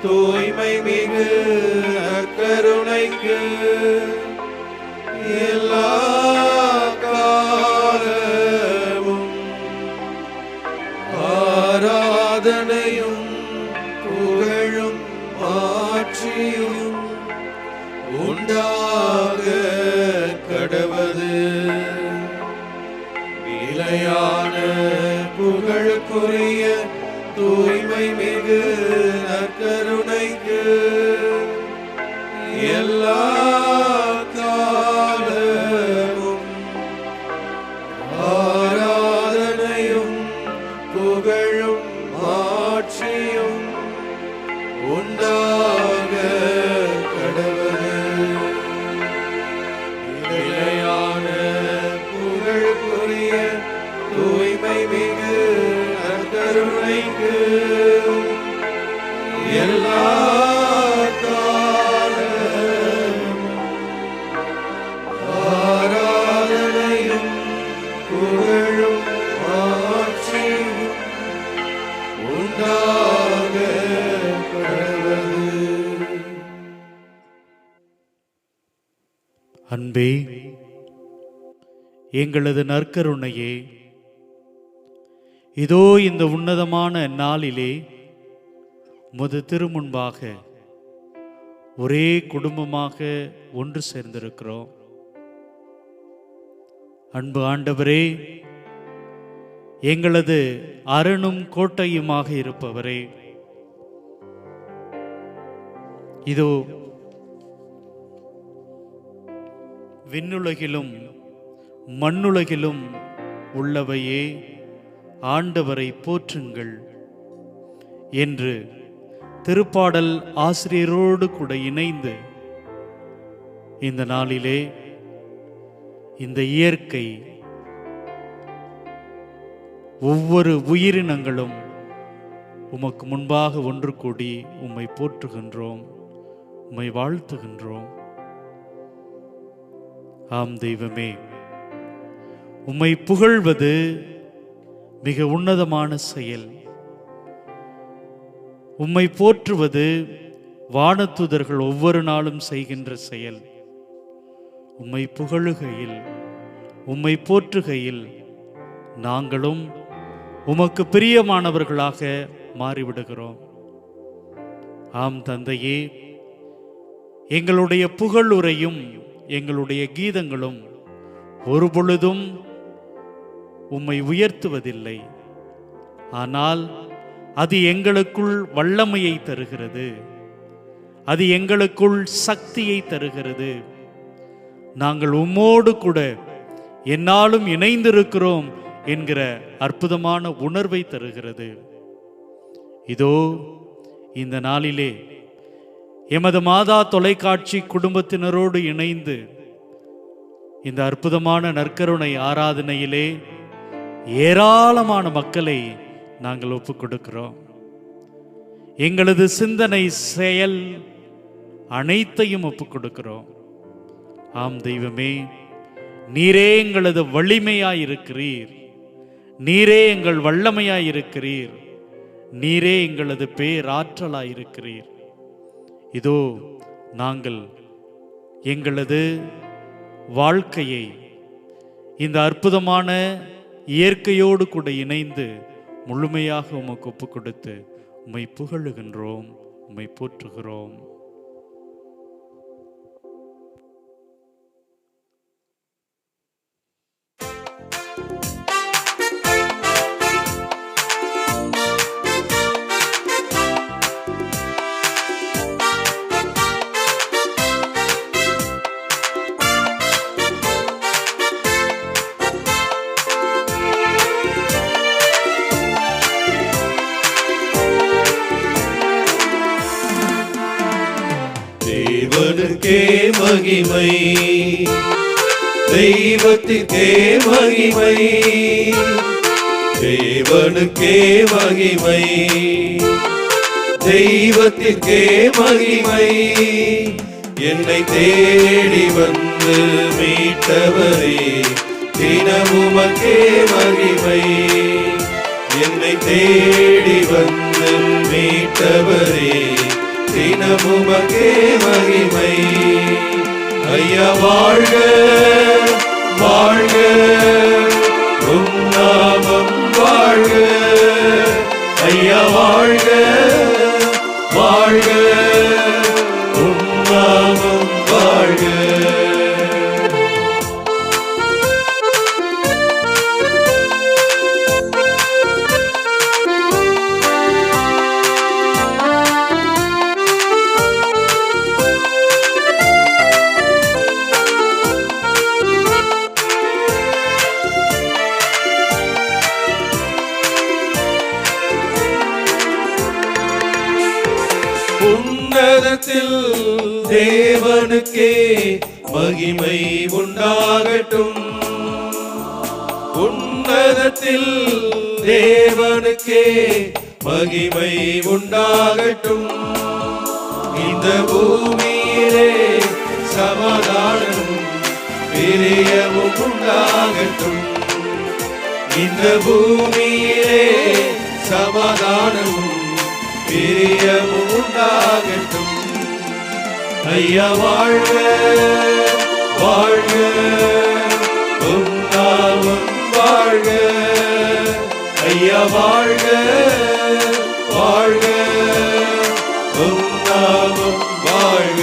தூய்மை மிகு கருணைக்கு எல்லா காலமும் ஆராதனையும் புகழும் ஆட்சியும் உண்டாக கடவது. நிலையான புகழுக்குரிய தூய்மை மிகு நற்கருணைக்கு எல்லா காலமும் ஆராதனையும் புகழும் ஆட்சியும் உண்டாக கடவது. நிலையான புகழுக்குரிய தூய்மை மிகு நற்கருணைக்கு எல்லா காலமும் ஆராதனையும் புகழும் ஆட்சியும் உண்டாக கடவது. அன்பே, எங்களது நற்கருணையே, இதோ இந்த உன்னதமான நாளிலே உமது திருமுன்பாக ஒரே குடும்பமாக ஒன்று சேர்ந்திருக்கிறோம். அன்பு ஆண்டவரே, எங்களது அரணும் கோட்டையுமாக இருப்பவரே, இதோ விண்ணுலகிலும் மண்ணுலகிலும் உள்ளவையே ஆண்டவரை போற்றுங்கள் என்று திருப்பாடல் ஆசிரியரோடு கூட இணைந்து இந்த நாளிலே இந்த இயற்கை ஒவ்வொரு உயிரினங்களும் உமக்கு முன்பாக ஒன்று கூடி உம்மை போற்றுகின்றோம், உம்மை வாழ்த்துகின்றோம். ஆம் தெய்வமே, உம்மை புகழ்வது மிக உன்னதமான செயல். உம்மை போற்றுவது வானதூதர்கள் ஒவ்வொரு நாளும் செய்கின்ற செயல். உம்மை புகழுகையில், உம்மை போற்றுகையில் நாங்களும் உமக்கு பிரியமானவர்களாக மாறிவிடுகிறோம். ஆம் தந்தையே, எங்களுடைய புகழுரையும் எங்களுடைய கீதங்களும் ஒரு பொழுதும் உம்மை உயர்த்துவதில்லை. ஆனால் அது எங்களுக்குள் வல்லமையை தருகிறது, அது எங்களுக்குள் சக்தியை தருகிறது. நாங்கள் உம்மோடு கூட என்னாலும் இணைந்திருக்கிறோம் என்கிற அற்புதமான உணர்வை தருகிறது. இதோ இந்த நாளிலே எமது மாதா தொலைக்காட்சி குடும்பத்தினரோடு இணைந்து இந்த அற்புதமான நற்கருணை ஆராதனையிலே ஏராளமான மக்களை நாங்கள் ஒப்புக் கொடுக்கிறோம். எங்களது சிந்தனை, செயல் அனைத்தையும் ஒப்புக் கொடுக்கிறோம். ஆம் தெய்வமே, நீரே எங்களது வலிமையாயிருக்கிறீர், நீரே எங்கள் வல்லமையாயிருக்கிறீர், நீரே எங்களது பேராற்றலாயிருக்கிறீர். இதோ நாங்கள் எங்களது வாழ்க்கையை இந்த அற்புதமான இயற்கையோடு கூட இணைந்து முழுமையாக உமக்கு ஒப்பு கொடுத்து உம்மை புகழுகின்றோம், உம்மை போற்றுகிறோம். தேவனுக்கே மகிமை, தெய்வத்திற்கே மகிமை, தேவனுக்கே மகிமை, தெய்வத்திற்கே மகிமை. என்னை தேடி வந்து மீட்டவரே, தினமுமக்கே மகிமை. என்னை தேடி வந்து மீட்டவரே, தினமுமக்கே மகிமை. ஐயா வாழ்க வாழ்க, உம் நாமம் வாழ்க. ஐயா வாழ்க வாழ்க, உம் நாமம் வாழ்க. உன்னதத்தில் தேவனுக்கே மகிமை உண்டாகட்டும். உன்னதத்தில் தேவனுக்கே மகிமை உண்டாகட்டும். இந்த பூமியிலே சமாதானமும் பிரியமும் உண்டாகட்டும். இந்த பூமியிலே சமாதானமும் பிரியமும் உண்டாகட்டும். ஐயா வாழ்க வாழ்க, உம் நாமம் வாழ்க. ஐயா வாழ்க வாழ்க, உம் நாமம் வாழ்க.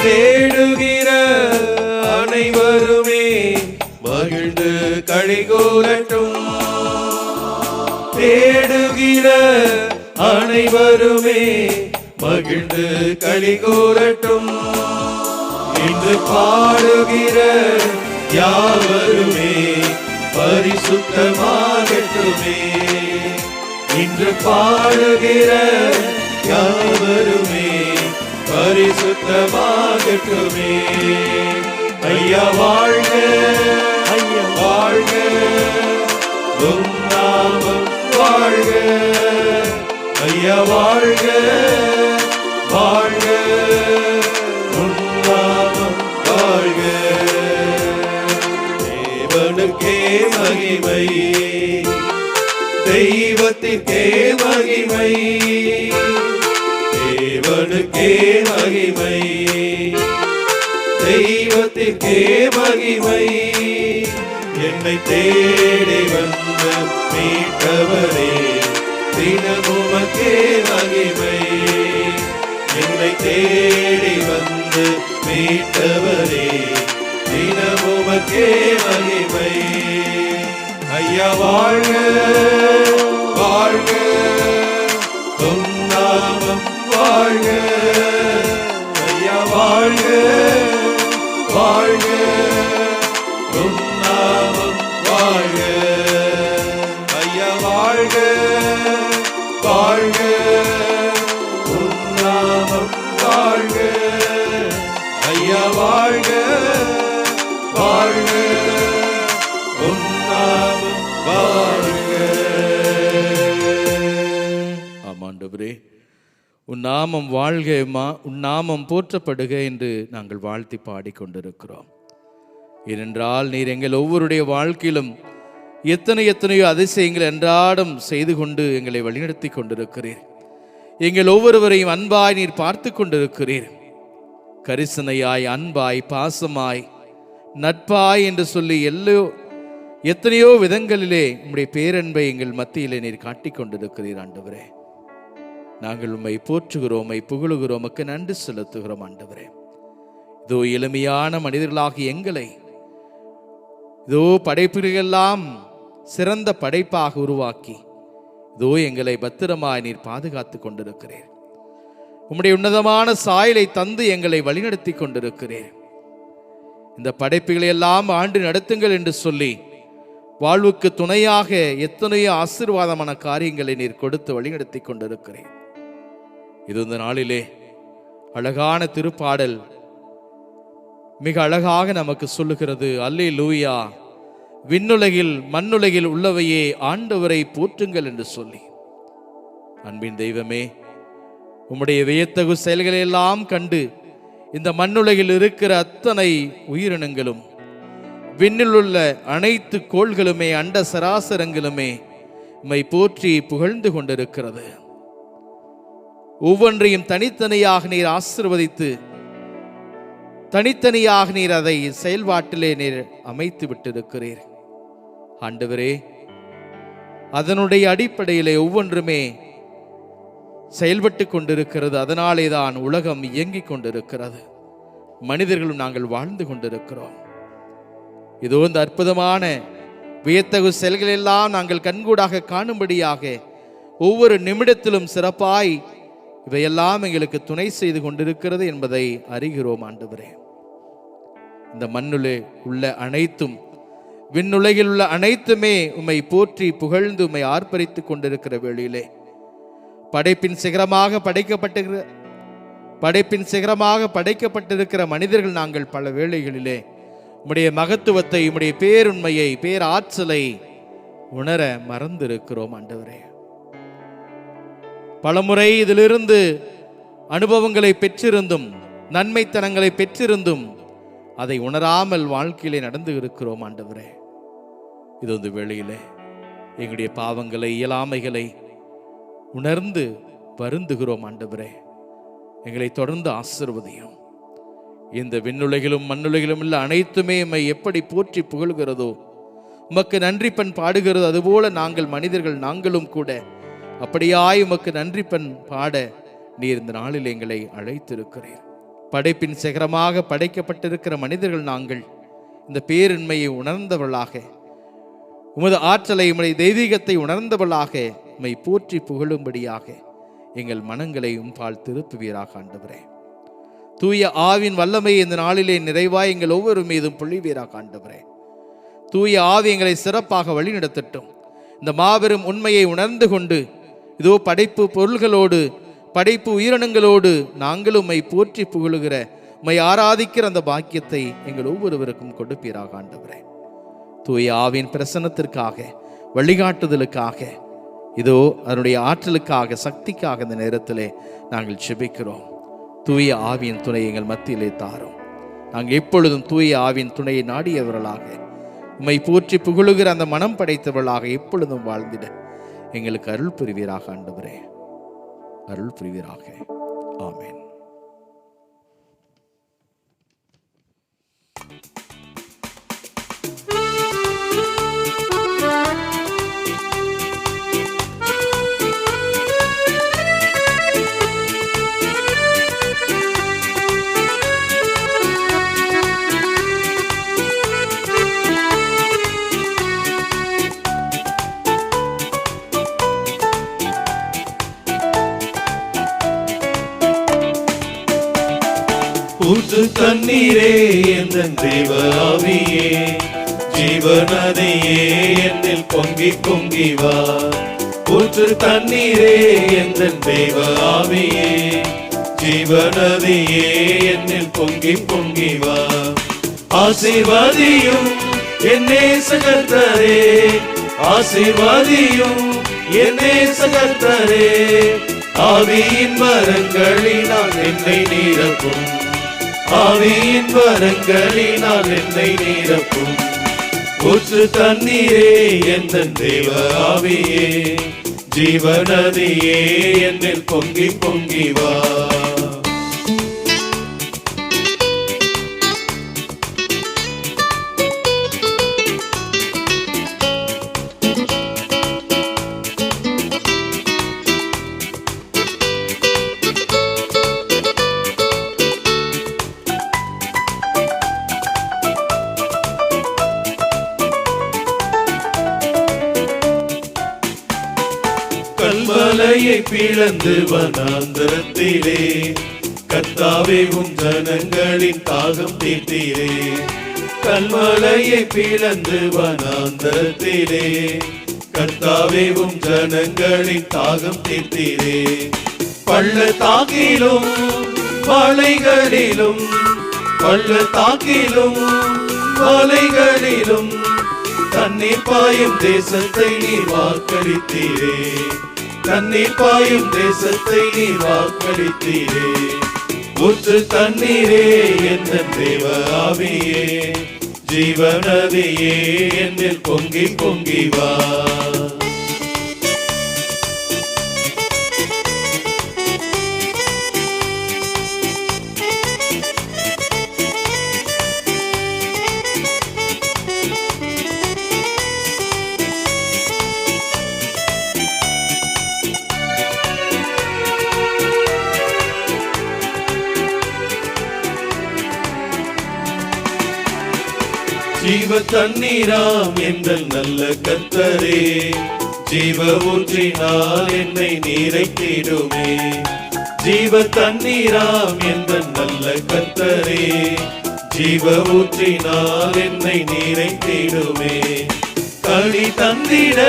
தேடுகிற அனைவருமே மகிழ்ந்து களிகூரட்டும். தேடுகிற அனைவருமே மகிழ்ந்து களிகூரட்டும். இன்று பாடுகிற யாவருமே பரிசுத்தமாகட்டுமே. இன்று பாடுகிற யாவருமே பரிசுத்தமாகட்டுமே. ஐயா வாழ்க ஐயா வாழ்க, உம் நாமம் வாழ்க. ஐயா வாழ்க வாழ்க, உம் நாமம் வாழ்க. தேவனுக்கே மகிமை, தெய்வத்திற்கே மகிமை. தேவனுக்கே மகிமை, தெய்வத்திற்கே மகிமை. என்னை தேடி வந்த மீட்டவரே, தினமுமக்கே மகிமை. என்னை தேடி வந்து மீட்டவரே, தினமுமக்கே மகிமை. ஐயா வாழ்க வாழ்க, உம் நாமம் வாழ்க. ஐயா வாழ்க வாழ்க, உம் நாமம் வாழ்க. ஐயா வாழ்க வாழ்க, உம் நாமம் வாழ்க. ஐயா வாழ்க வாழ்க, உம் நாமம் வாழ்க. ஆமாண்டவரே, உன் நாமம் வாழ்க, உன் நாமம் போற்றப்படுக என்று நாங்கள் வாழ்த்தி பாடிக்கொண்டிருக்கிறோம். ஏனென்றால் நீர் எங்கள் ஒவ்வொருடைய வாழ்க்கையிலும் எத்தனையோ அதிசயங்கள் அன்றாடம் செய்து கொண்டு எங்களை வழிநடத்தி கொண்டிருக்கிறீர். எங்கள் ஒவ்வொருவரையும் அன்பாய் நீர் பார்த்து கொண்டிருக்கிறீர். கரிசனையாய், அன்பாய், பாசமாய், நட்பாய் என்று சொல்லி எத்தனையோ விதங்களிலே உம்முடைய பேரன்பை எங்கள் மத்தியிலே நீர் காட்டிக் கொண்டிருக்கிறீர். ஆண்டவரே, நாங்கள் உம்மை போற்றுகிறோம், உம்மை புகழுகிறோம், உமக்கு நன்றி செலுத்துகிறோம். ஆண்டவரே, இதோ எளிமையான மனிதர்களாகி எங்களை இதோ படைப்புகளெல்லாம் சிறந்த படைப்பாக உருவாக்கி இதோ எங்களை பத்திரமாய் நீர் பாதுகாத்து கொண்டிருக்கிறீர். உம்முடைய உன்னதமான சாயலை தந்து எங்களை வழிநடத்தி கொண்டிருக்கிறீர். இந்த படைப்புகளை எல்லாம் ஆண்டு நடத்துங்கள் என்று சொல்லி வாழ்வுக்கு துணையாக எத்தனையோ ஆசீர்வாதமான காரியங்களை நீர் கொடுத்து வழிநடத்தி கொண்டிருக்கிறேன். இது இந்த நாளிலே அழகான திருப்பாடல், மிக அழகாக நமக்கு சொல்லுகிறது. அல்லேலூயா, விண்ணுலகில் மண்ணுலகில் உள்ளவையே ஆண்டவரை போற்றுங்கள் என்று சொல்லி. அன்பின் தெய்வமே, உம்முடைய வியத்தகு செயல்களை எல்லாம் கண்டு இந்த மண்ணுலகில் இருக்கிற அத்தனை உயிரினங்களும், விண்ணில் உள்ள அனைத்து கோள்களுமே, அண்ட சராசரங்களுமே உம்மை போற்றி புகழ்ந்து கொண்டிருக்கிறது. ஒவ்வொன்றையும் தனித்தனியாக நீர் ஆசீர்வதித்து, தனித்தனியாக நீர் அதை செயல்பாட்டிலே நீர் அமைத்து விட்டிருக்கிறீர். ஆண்டவரே, அதனுடைய அடிப்படையிலே ஒவ்வொன்றுமே செயல்பட்டு கொண்டிருக்கிறது. அதனாலே தான் உலகம் இயங்கிக் கொண்டிருக்கிறது, மனிதர்களும் நாங்கள் வாழ்ந்து கொண்டிருக்கிறோம். இதோ இந்த அற்புதமான வியத்தகு செயல்கள் எல்லாம் நாங்கள் கண்கூடாக காணும்படியாக ஒவ்வொரு நிமிடத்திலும் சிறப்பாய் இவையெல்லாம் எங்களுக்கு துணை செய்து கொண்டிருக்கிறது என்பதை அறிகிறோம். ஆண்டவரே, இந்த மண்ணுலே உள்ள அனைத்தும், விண்ணுலகில் உள்ள அனைத்துமே உம்மை போற்றி புகழ்ந்து உம்மை ஆர்ப்பரித்துக் கொண்டிருக்கிற வேளையிலே படைப்பின் சிகரமாக படைக்கப்பட்டிருக்கிற மனிதர்கள் நாங்கள் பல வேளைகளிலே உம்முடைய மகத்துவத்தை, உம்முடைய பேருண்மையை, பேராற்றலை உணர மறந்திருக்கிறோம். ஆண்டவரே, பலமுறை இதிலிருந்து அனுபவங்களை பெற்றிருந்தும், நன்மைத்தனங்களை பெற்றிருந்தும் அதை உணராமல் வாழ்க்கையிலே நடந்து இருக்கிறோம். ஆண்டவரே, இது வந்து வேளையிலே எங்களுடைய பாவங்களை, இயலாமைகளை உணர்ந்து வருந்துகிறோம். ஆண்டவரே, எங்களை தொடர்ந்து ஆசீர்வதியும். இந்த விண்ணுலகிலும் மண்ணுலகிலும் உள்ள அனைத்துமே உம்மை எப்படி போற்றி புகழ்கிறதோ, உமக்கு நன்றிப்பன் பாடுகிறதோ, அதுபோல நாங்கள் மனிதர்கள், நாங்களும் கூட அப்படியாய் உமக்கு நன்றிப்பன் பாட நீர் இந்த நாளில் எங்களை அழைத்திருக்கிறீர். படைப்பின் சிகரமாக படைக்கப்பட்டிருக்கிற மனிதர்கள் நாங்கள் இந்த பேரின்மையை உணர்ந்தவர்களாக, உமது ஆற்றலை, உமது தெய்வீகத்தை உணர்ந்தவர்களாக உம்மை போற்றி புகழும்படியாக எங்கள் மனங்களை உம்பால் திருப்புவீராக. ஆண்டவரே, தூய ஆவின் வல்லமை இந்த நாளிலே நிறைவாய் எங்கள் ஒவ்வொரு மீதும் பொழிவீராக. ஆண்டவரே, தூய ஆவி எங்களை சிறப்பாக வழிநடத்தட்டும். இந்த மாபெரும் உண்மையை உணர்ந்து கொண்டு இதோ படைப்பு பொருள்களோடு, படைப்பு உயிரினங்களோடு நாங்களும் உம்மை போற்றி புகழுகிற, உம்மை ஆராதிக்கிற அந்த பாக்கியத்தை எங்கள் ஒவ்வொருவருக்கும் கொடுப்பீராக. ஆண்டவரே, தூய ஆவின் பிரசன்னத்திற்காக, வழிகாட்டுதலுக்காக, இதோ அதனுடைய ஆற்றலுக்காக, சக்திக்காக இந்த நேரத்திலே நாங்கள் செபிக்கிறோம். தூய ஆவியின் துணை எங்கள் மத்தியிலே தாரும். நாங்கள் எப்பொழுதும் தூய ஆவியின் துணையை நாடியவர்களாக, உம்மை போற்றி புகழுகிற அந்த மனம் படைத்தவர்களாக எப்பொழுதும் வாழ்ந்திட எங்களுக்கு அருள் புரிவீராக. ஆண்டவரே, அருள் புரிவீராக. ஆமென். ஊற்று தண்ணீரே எந்தன் தேவ ஆவியே, ஜீவநதியே என்னில் பொங்கி பொங்கி வா. ஊற்று தண்ணீரே எந்தன் தேவ ஆவியே, ஜீவநதியே என்னில் பொங்கி பொங்கி வா. ஆசீர்வாதியும் என் நேசகர்த்தரே, ஆசீர்வாதியும் என் நேசகர்த்தரே, ஆவியின் வரங்களினால் என்னை நிரப்பும், ஆவியின் வரங்களினால் என்னை நிரப்பும். ஊற்று தண்ணீரே எந்தன் தேவ ஆவியே, ஜீவநதியே என்னில் பொங்கி பொங்கி வா. கல்மலையை பிளந்து வனாந்தரத்திலே, கர்த்தாவே உம் ஜனங்களின் தாகம் தீர்த்தீரே. கல்மலையை பிளந்து வனாந்தரத்திலே, கர்த்தாவே உம் ஜனங்களின் தாகம் தீர்த்தீரே. பள்ளத்தாக்கிலும் மலைகளிலும் பள்ளத்தாக்கிலும் மலைகளிலும் தண்ணீர் பாயும் தேசத்தை நீர் வாக்களித்தீரே. தண்ணீர் பாயும் தேசத்தை நீர் வாக்களித்தீரே. ஊற்று தண்ணீரே என் தேவ ஆவியே, ஜீவநதியே என்னில் பொங்கி பொங்கி வா. ஜீவ தண்ணீராம் எங்கள் நல்ல கர்த்தரே, ஜீவ ஊற்றினால் என்னை நீரைத்திடுமே. ஜீவ தண்ணீராம் எங்கள் நல்ல கர்த்தரே, ஜீவ ஊற்றினால் என்னை நீரைத்திடுமே. கனி தந்திட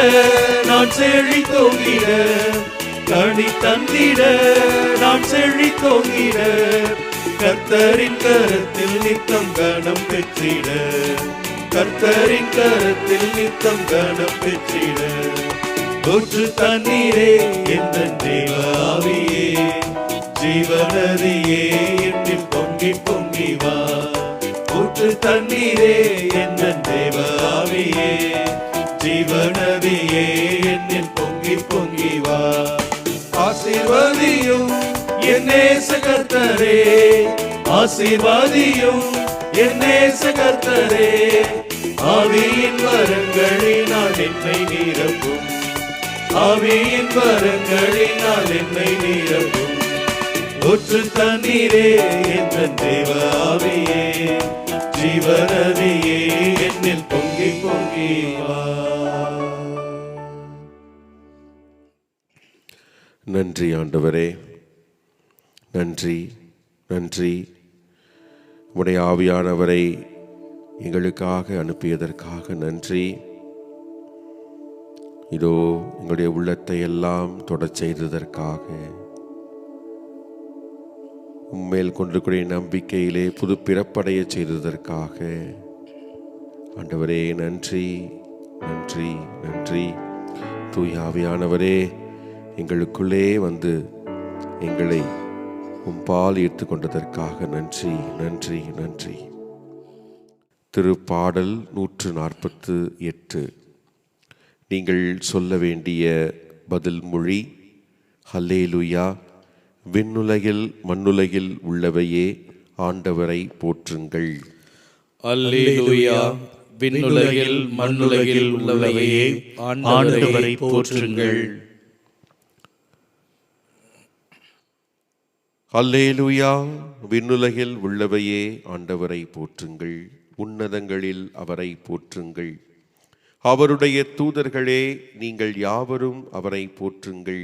நான் செழித்தோங்கிட, கனி தந்திட நான் செழித்தோங்கிட, கர்த்தரின் கரத்தில் நித்தம் கனம் பெற்றிட, கர்த்தரின் கரத்தில் நித்தம் கனம் பெற்றிட. ஊற்று தண்ணீரே என் தேவ ஆவியே, ஜீவநதியே என்னில் பொங்கி பொங்கி வா. ஊற்று தண்ணீரே என் தேவ ஆவியே, ஜீவநதியே என்னில் பொங்கி பொங்கி வா. ஆசீர்வதியும் என் நேச கர்த்தரே, ஆசீர்வாதியும் என் நேச கர்த்தரே, ஆவியின் வரங்களினால் என்னை நிரப்பும், ஆவியின் வரங்களினால் என்னை நிரப்பும். ஊற்று தண்ணீரே என் தேவ ஆவியே, ஜீவநதியே என்னில் பொங்கி பொங்கி வா. நன்றி ஆண்டவரே, நன்றி நன்றி. உம்முடைய ஆவியானவரை எங்களுக்காக அனுப்பியதற்காக நன்றி. இதோ எங்களுடைய உள்ளத்தை எல்லாம் தொடச் செய்ததற்காக, உம்மேல் கொண்டிருக்கிற நம்பிக்கையிலே புது பிறப்படைய செய்ததற்காக ஆண்டவரே நன்றி நன்றி நன்றி. தூய ஆவியானவரே, எங்களுக்குள்ளே வந்து எங்களை உம்பால் ஈர்த்து கொண்டதற்காக நன்றி நன்றி நன்றி. திருப்பாடல் 148. நீங்கள் சொல்ல வேண்டிய பதில் மொழி ஹல்லேலூயா. விண்ணுலகில் மண்ணுலகில் உள்ளவையே ஆண்டவரை போற்றுங்கள். அல்லேலூயா. விண்ணுலகில் மண்ணுலகில் உள்ளவையே ஆண்டவரை போற்றுங்கள். அல்லேலூயா. விண்ணுலகில் உள்ளவையே ஆண்டவரை போற்றுங்கள். உன்னதங்களில் அவரை போற்றுங்கள். அவருடைய தூதர்களே நீங்கள் யாவரும் அவரை போற்றுங்கள்.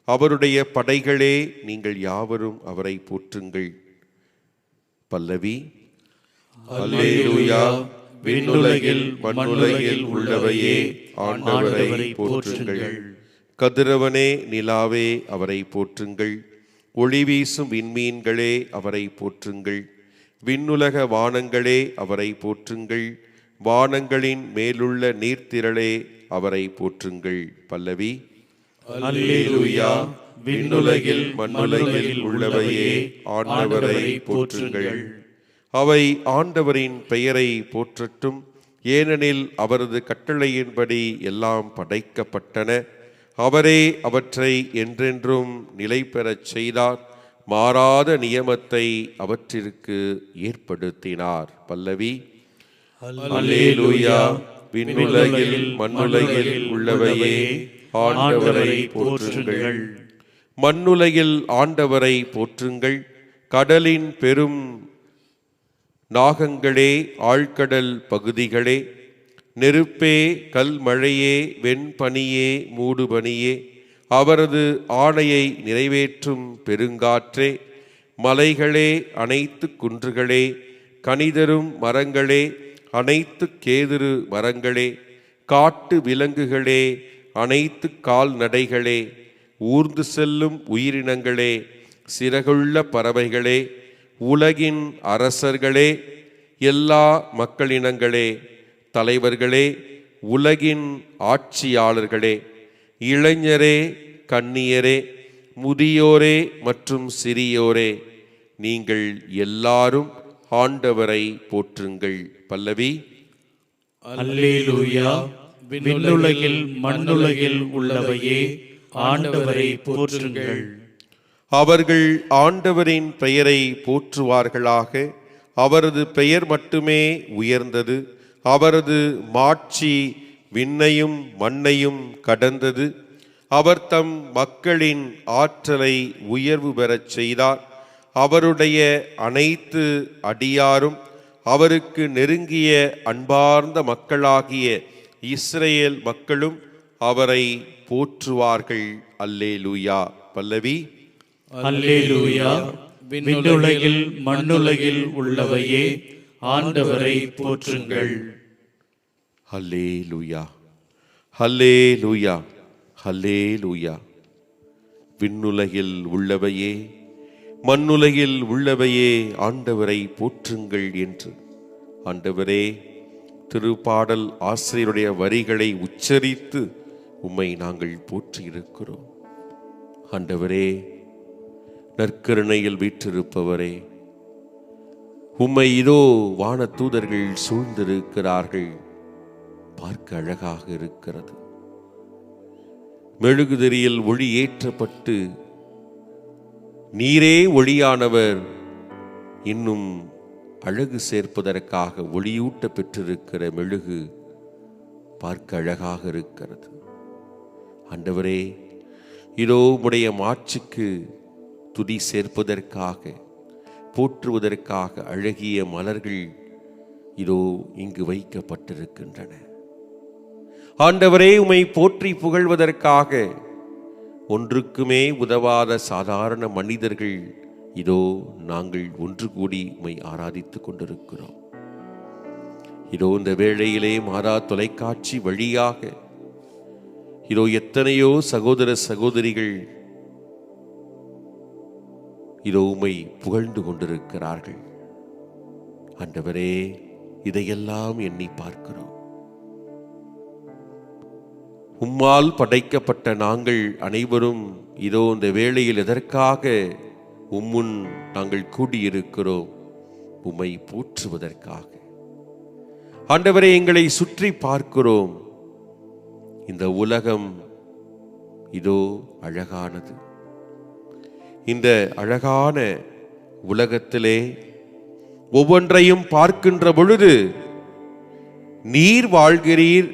அவருடைய படைகளே நீங்கள் யாவரும் அவரை போற்றுங்கள். பல்லவி. அல்லேலூயா. விண்ணுலகில் மண்ணுலகில் உள்ளவையே ஆண்டவரை போற்றுங்கள். கதிரவனே நிலாவே அவரை போற்றுங்கள். ஒளி வீசும் விண்மீன்களே அவரை போற்றுங்கள். விண்ணுலக வானங்களே அவரை போற்றுங்கள். வானங்களின் மேலுள்ள நீர்த்திரளே அவரை போற்றுங்கள். பல்லவி. அல்லேலூயா. விண்ணுலகில் மண்ணுலகில் உள்ளவையே ஆண்டவரை போற்றுங்கள். அவை ஆண்டவரின் பெயரை போற்றட்டும், ஏனெனில் அவரது கட்டளையின்படி எல்லாம் படைக்கப்பட்டன. அவரே அவற்றை என்றென்றும் நிலை பெறச் செய்தார். மாறாத நியமத்தை அவற்றிற்கு ஏற்படுத்தினார். பல்லவி. அல்லேலூயா. விண்ணுலகில் மண்ணுலகில் உள்ளவையே ஆண்டவரை போற்றுங்கள். மண்ணுலகில் ஆண்டவரை போற்றுங்கள். கடலின் பெரும் நாகங்களே, ஆழ்கடல் பகுதிகளே, நெருப்பே, கல்மழையே, வெண்பனியே, மூடுபனியே, அவரது ஆணையை நிறைவேற்றும் பெருங்காற்றே, மலைகளே, அனைத்து குன்றுகளே, கனிதரும் மரங்களே, அனைத்து கேதுரு மரங்களே, காட்டு விலங்குகளே, அனைத்து கால்நடைகளே, ஊர்ந்து செல்லும் உயிரினங்களே, சிறகுள்ள பறவைகளே, உலகின் அரசர்களே, எல்லா மக்களினங்களே, தலைவர்களே, உலகின் ஆட்சியாளர்களே, இளைஞரே, கன்னியரே, முதியோரே மற்றும் சிறியோரே, நீங்கள் எல்லாரும் ஆண்டவரை போற்றுங்கள். பல்லவி. அல்லேலூயா. விண்ணுலகில் மண்ணுலகில் உள்ளவையே ஆண்டவரை போற்றுங்கள். அவர்கள் ஆண்டவரின் பெயரை போற்றுவார்களாக. அவரது பெயர் மட்டுமே உயர்ந்தது. அவரது மாட்சி விண்ணையும் மண்ணையும் கடந்தது. அவர் தம் மக்களின் ஆற்றலை உயர்வு பெறச் செய்தார். அவருடைய அனைத்து அடியாரும் அவருக்கு நெருங்கிய அன்பார்ந்த மக்களாகிய இஸ்ரேல் மக்களும் அவரை போற்றுவார்கள். அல்லேலூயா. பல்லவி. அல்லேலூயா. விண்ணுலகில் மண்ணுலகில் உள்ளவையே ஆண்டவரை போற்றுங்கள். அல்லேலூயா. அல்லேலூயா. அல்லேலூயா. விண்ணுலகில் உள்ளவையே மண்ணுலகில் உள்ளவையே ஆண்டவரை போற்றுங்கள் என்று ஆண்டவரே திருப்பாடல் ஆசிரியருடைய வரிகளை உச்சரித்து உம்மை நாங்கள் போற்றியிருக்கிறோம். ஆண்டவரே, நற்கருணையில் வீற்றிருப்பவரே, உம்மை இதோ வான தூதர்கள் சூழ்ந்திருக்கிறார்கள். பார்க்க அழகாக இருக்கிறது. மெழுகுதிரியில் ஒளி ஏற்றப்பட்டு நீரே ஒளியானவர் இன்னும் அழகு சேர்ப்பதற்காக ஒளியூட்ட பெற்றிருக்கிற மெழுகு பார்க்க அழகாக இருக்கிறது. ஆண்டவரே, இதோ உம்முடைய மாட்சிக்கு துதி சேர்ப்பதற்காக, போற்றுவதற்காக அழகிய மலர்கள் இதோ இங்கு வைக்கப்பட்டிருக்கின்றன. ஆண்டவரே, உம்மை போற்றி புகழ்வதற்காக ஒன்றுக்குமே உதவாத சாதாரண மனிதர்கள் இதோ நாங்கள் ஒன்று கூடி உம்மை ஆராதித்துக் கொண்டிருக்கிறோம். இதோ இந்த வேளையிலே மாதா தொலைக்காட்சி வழியாக இதோ எத்தனையோ சகோதர சகோதரிகள் இதோ உம்மை புகழ்ந்து கொண்டிருக்கிறார்கள். ஆண்டவரே, இதையெல்லாம் எண்ணி பார்க்கிறோம். உம்மால் படைக்கப்பட்ட நாங்கள் அனைவரும் இதோ இந்த வேளையில் எதற்காக உம்முன் நாங்கள் கூடியிருக்கிறோம்? உம்மை போற்றுவதற்காக. ஆண்டவரே, எங்களை சுற்றி பார்க்கிறோம். இந்த உலகம் இதோ அழகானது. இந்த அழகான உலகத்திலே ஒவ்வொன்றையும் பார்க்கின்ற பொழுது நீர் வாழ்கிறீர்,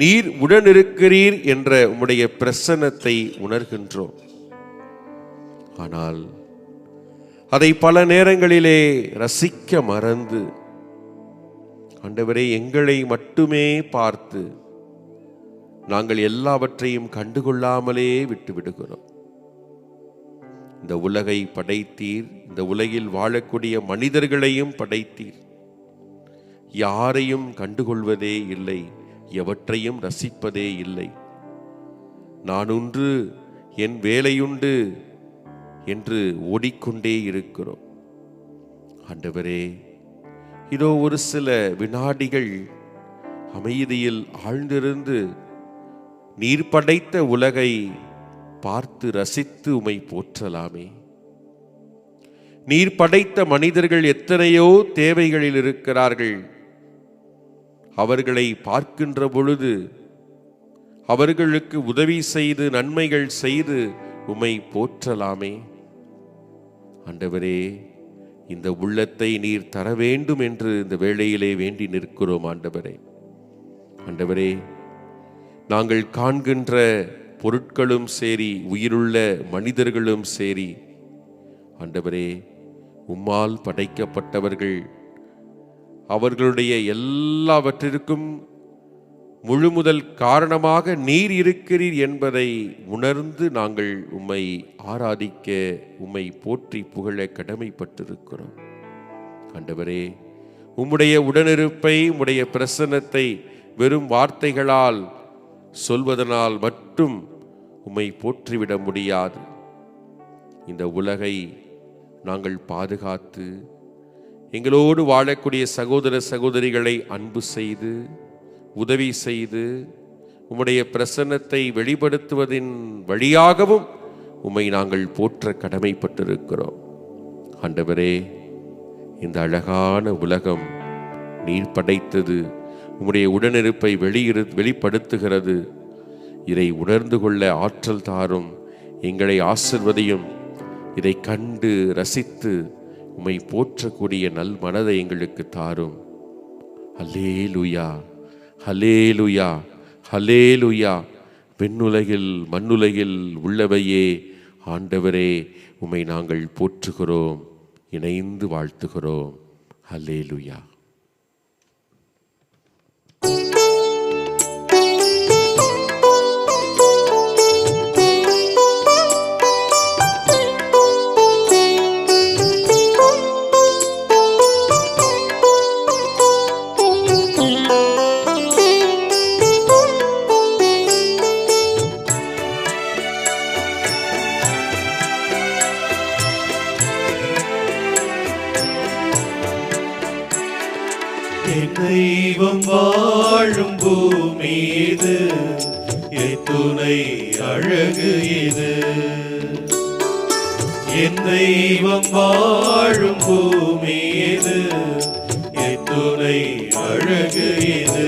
நீர் உடனிருக்கிறீர் என்ற உம்முடைய பிரசன்னத்தை உணர்கின்றோம். ஆனால் அதை பல நேரங்களிலே ரசிக்க மறந்து ஆண்டவரே, எங்களை மட்டுமே பார்த்து நாங்கள் எல்லாவற்றையும் கண்டுகொள்ளாமலே விட்டு விடுகிறோம். இந்த உலகை படைத்தீர், இந்த உலகில் வாழக்கூடிய மனிதர்களையும் படைத்தீர். யாரையும் கண்டுகொள்வதே இல்லை, எவற்றையும் ரசிப்பதே இல்லை. நானுண்டு, என் வேலையுண்டு என்று ஓடிக்கொண்டே இருக்கிறோம். ஆண்டவரே, இதோ ஒரு சில வினாடிகள் அமைதியில் ஆழ்ந்திருந்து நீர் படைத்த உலகை பார்த்து ரசித்து உம்மை போற்றலாமே. நீர் படைத்த மனிதர்கள் எத்தனையோ தேவைகளில் இருக்கிறார்கள். அவர்களை பார்க்கின்ற பொழுது அவர்களுக்கு உதவி செய்து நன்மைகள் செய்து உம்மை போற்றலாமே. ஆண்டவரே, இந்த உள்ளத்தை நீர் தர வேண்டும் என்று இந்த வேளையிலே வேண்டி நிற்கிறோம். ஆண்டவரே, ஆண்டவரே, நாங்கள் காண்கின்ற பொருட்களும் சரி, உயிருள்ள மனிதர்களும் சரி, ஆண்டவரே, உம்மால் படைக்கப்பட்டவர்கள். அவர்களுடைய எல்லாவற்றிற்கும் முழு முதல் காரணமாக நீர் இருக்கிறீர் என்பதை உணர்ந்து நாங்கள் உம்மை ஆராதிக்க, உம்மை போற்றி புகழ கடமைப்பட்டிருக்கிறோம். ஆண்டவரே, உம்முடைய உடனிருப்பை, உம்முடைய பிரசன்னத்தை வெறும் வார்த்தைகளால் சொல்வதனால் மட்டும் உம்மை போற்றிவிட முடியாது. இந்த உலகை நாங்கள் பாதுகாத்து எங்களோடு வாழக்கூடிய சகோதர சகோதரிகளை அன்பு செய்து உதவி செய்து உம்முடைய பிரசன்னத்தை வெளிப்படுத்துவதின் வழியாகவும் உம்மை நாங்கள் போற்ற கடமைப்பட்டிருக்கிறோம். ஆண்டவரே, இந்த அழகான உலகம் நீர் படைத்தது, உம்முடைய உடனிருப்பை வெளிப்படுத்துகிறது. இதை உணர்ந்து கொள்ள ஆற்றல் தாரும், எங்களை ஆசிர்வதியும். இதை கண்டு ரசித்து உம்மை போற்றக்கூடிய நல் மனதை எங்களுக்கு தாரும். அல்லேலூயா, அல்லேலூயா, அல்லேலூயா. விண்ணுலகில் மண்ணுலகில் உள்ளவையே ஆண்டவரே, உம்மை நாங்கள் போற்றுகிறோம், இணைந்து வாழ்த்துகிறோம். அல்லேலூயா. தெய்வம் வாழும் பூமி இது, எத்துணை அழகு இது. என் தெய்வம் வாழும் பூமி இது, எத்துணை அழகு இது.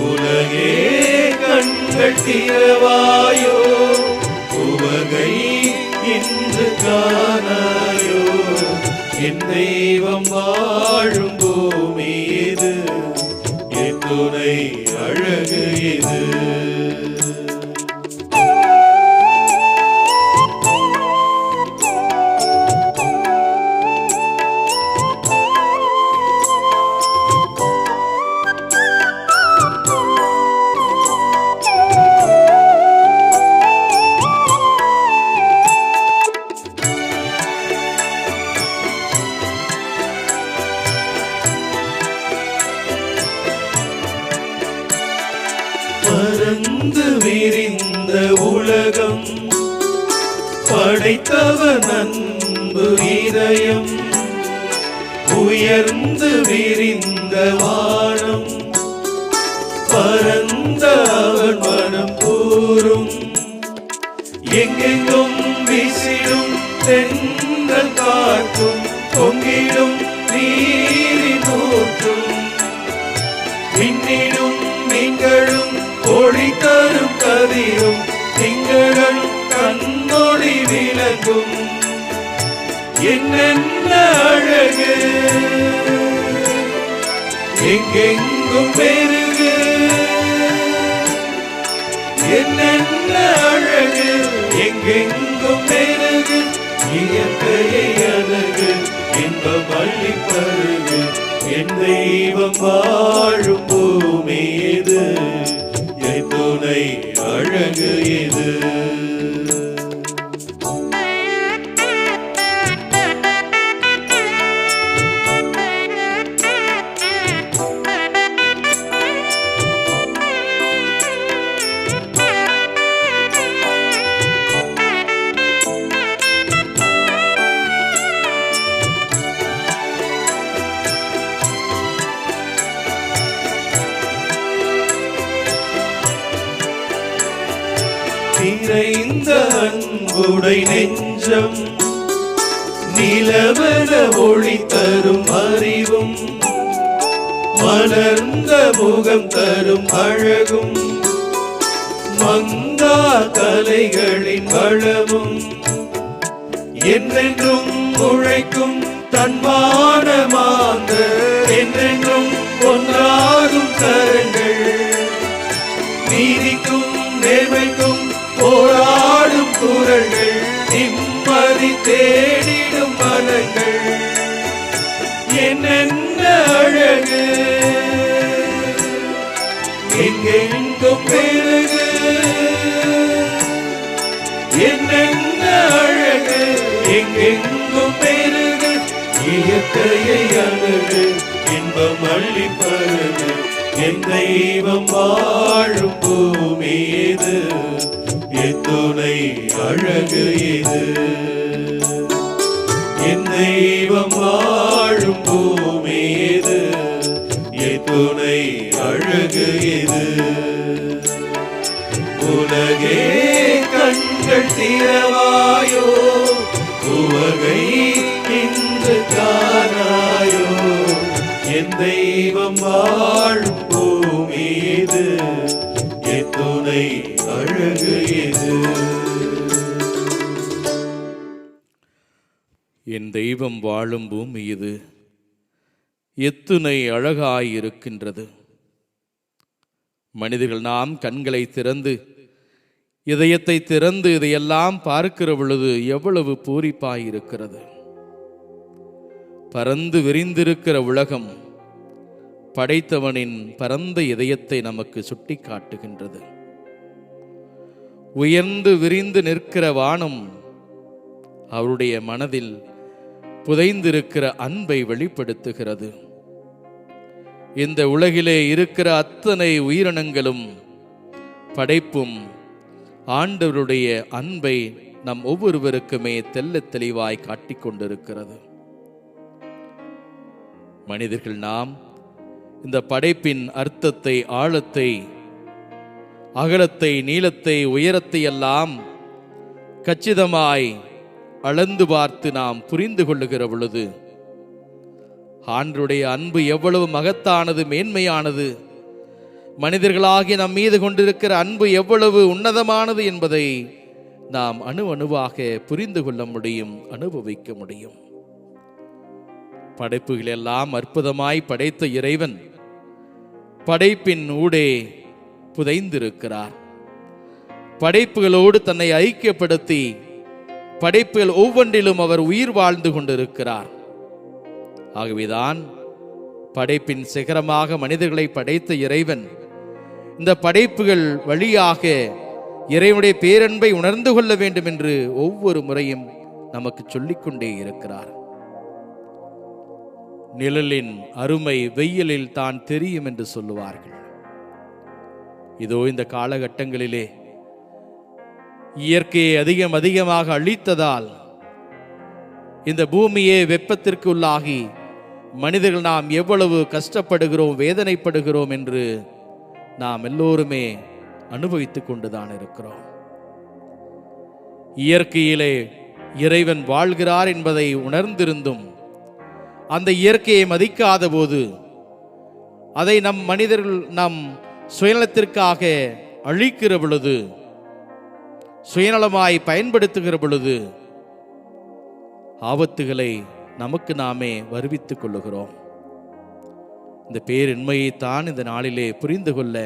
உலகே கண்கள் திறவாயோ, உவகை இன்று காணாயோ. என் தெய்வம் வாழும் பூமி இது, எத்துணை அழகு இது. பரந்து விரிந்த உலகம் படைத்தவன் அன்பு இதயம், உயர்ந்து விரிந்த வானம் பரந்த அவன் மனம் கூறும். எங்கெங்கும் வீசிடும் தென்றல் காற்றும், பொங்கிடும் நீரின் ஊற்றும். விண்ணிலும் நீங்களும் ஒளி தரும் கதிரும், திங்களும் கண்ணொளி விளங்கும். என்னென்ன அழகு, எங்கெங்கும் பெருகு. என்னென்ன அழகு, எங்கெங்கும் பெருகு. இயற்கையை அழகு, இன்பம் அள்ளி பருகு. என் தெய்வம் வாழும் பூமி இது, எத்துணை அழகு இது. நிறைந்த அன்புடை நெஞ்சம், நிலவர ஒளி தரும் அறிவும், மலர்ந்த முகம் தரும் அழகும், மங்கா கலைகளின் வளமும், என்றென்றும் உழைக்கும் தன்மான மாந்தர், என்றென்றும் ஒன்றாகும் கரங்கள், நீதிக்கும் நேர்மைக்கும் போராடும் குரல்கள், நிம்மதி தேடிடும் மனங்கள். என்னென்ன அழகு, எங்கெங்கும் பெருகு. என்னென்ன அழகு, எங்கெங்கும் பெருகு. இயற்கையை அழகு, இன்பம் அள்ளி பருகு. என் தெய்வம் வாழும் பூமி இது, எத்துணை அழகு இது. தெய்வம் வாழும் பூமி இது, எத்துணை அழகு இது. என் தெய்வம் வாழும் பூமி இது, எத்துணை அழகாயிருக்கின்றது. மனிதர்கள் நாம் கண்களை திறந்து, இதயத்தை திறந்து இதையெல்லாம் பார்க்கிற பொழுது எவ்வளவு பூரிப்பாயிருக்கிறது. பரந்து விரிந்திருக்கிற உலகம் படைத்தவனின் பரந்த இதயத்தை நமக்கு சுட்டி காட்டுகின்றது. உயர்ந்து விரிந்து நிற்கிற வானம் அவருடைய மனதில் புதைந்திருக்கிற அன்பை வெளிப்படுத்துகிறது. இந்த உலகிலே இருக்கிற அத்தனை உயிரினங்களும் படைப்பும் ஆண்டவருடைய அன்பை நம் ஒவ்வொருவருக்குமே தெள்ளத் தெளிவாய் காட்டிக் கொண்டிருக்கிறது. மனிதர்கள் நாம் இந்த படைப்பின் அர்த்தத்தை, ஆழத்தை, அகலத்தை, நீளத்தை, உயரத்தை எல்லாம் கச்சிதமாய் அளந்து பார்த்து நாம் புரிந்து கொள்ளுகிற பொழுது ஆண்டவருடைய அன்பு எவ்வளவு மகத்தானது, மேன்மையானது, மனிதர்களாகிய நம் மீது கொண்டிருக்கிற அன்பு எவ்வளவு உன்னதமானது என்பதை நாம் அணுவாக புரிந்து கொள்ள முடியும், அனுபவிக்க முடியும். படைப்புகள் எல்லாம் அற்புதமாய் படைத்த இறைவன் படைப்பின் ஊடே புதைந்திருக்கிறார். படைப்புகளோடு தன்னை ஐக்கியப்படுத்தி படைப்புகள் ஒவ்வொன்றிலும் அவர் உயிர் வாழ்ந்து கொண்டிருக்கிறார். ஆகவேதான் படைப்பின் சிகரமாக மனிதர்களை படைத்த இறைவன் இந்த படைப்புகள் வழியாக இறைவனுடைய பேரன்பை உணர்ந்து கொள்ள வேண்டும் என்று ஒவ்வொரு முறையும் நமக்கு சொல்லிக்கொண்டே இருக்கிறார். நிழலின் அருமை வெயிலில் தான் தெரியும் என்று சொல்லுவார்கள். இதோ இந்த காலகட்டங்களிலே இயற்கையை அதிகமாக அழித்ததால் இந்த பூமியே வெப்பத்திற்கு உள்ளாகி மனிதர்கள் நாம் எவ்வளவு கஷ்டப்படுகிறோம், வேதனைப்படுகிறோம் என்று நாம் எல்லோருமே அனுபவித்துக் கொண்டுதான் இருக்கிறோம். இயற்கையிலே இறைவன் வாழ்கிறார் என்பதை உணர்ந்திருந்தும் அந்த இயற்கையை மதிக்காத போது, அதை நம் மனிதர்கள் நம் சுயநலத்திற்காக அழிக்கிற பொழுது, சுயநலமாய் பயன்படுத்துகிற பொழுது ஆபத்துகளை நமக்கு நாமே வருவித்துக் கொள்ளுகிறோம். இந்த பேரின்மையைத்தான் இந்த நாளிலே புரிந்து கொள்ள